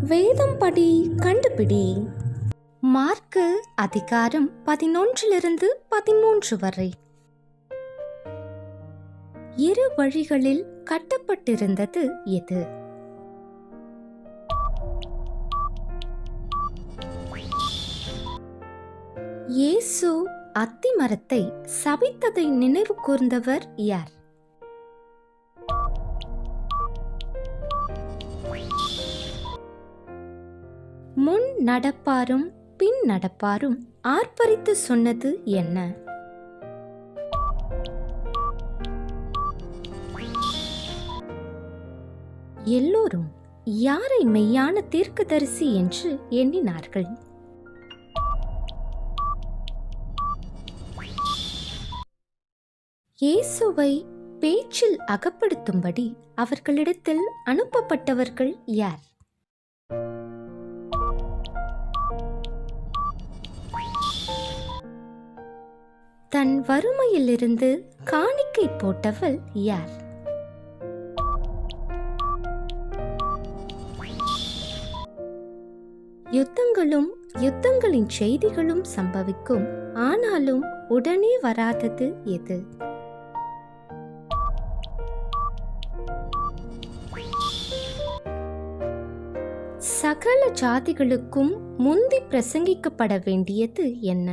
வேதம் படி கண்டுபிடி. மார்க்கு அதிகாரம் 11-13 வரை. இரு வழிகளில் கட்டப்பட்டிருந்தது எது? இயேசு அத்தி மரத்தை சபித்ததை நினைவு கூர்ந்தவர் யார்? முன் நடப்பாரும் பின் நடப்பாரும் ஆர்ப்பரித்து சொன்னது என்ன? எல்லோரும் யாரை மெய்யான தீர்க்கதரிசி என்று எண்ணினார்கள்? இயேசுவை பேச்சில் அகப்படுத்தும்படி அவர்களிடத்தில் அனுப்பப்பட்டவர்கள் யார்? தன் வறுமையிலிருந்து காணிக்கை போட்டவள் யார்? யுத்தங்களும் யுத்தங்களின் செய்திகளும் சம்பவிக்கும், ஆனாலும் உடனே வராதது எது? சகல ஜாதிகளுக்கும் முந்தி பிரசங்கிக்கப்பட வேண்டியது என்ன?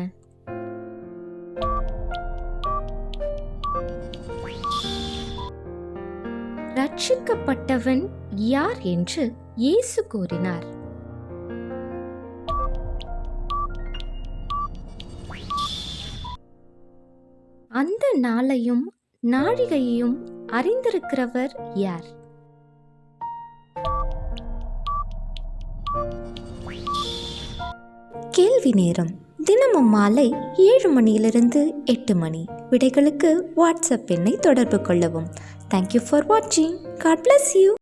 ரட்சிக்கப்பட்டவன் யார் என்று இயேசு கூறினார்? அந்த நாளையும் நாழிகையையும் அறிந்திருக்கிறவர் யார்? கேள்வி நேரம். தினமும் மாலை 7 மணியிலிருந்து 8 மணி. விடைகளுக்கு வாட்ஸ்அப் எண்ணை தொடர்பு கொள்ளவும். Thank you for watching. God bless you.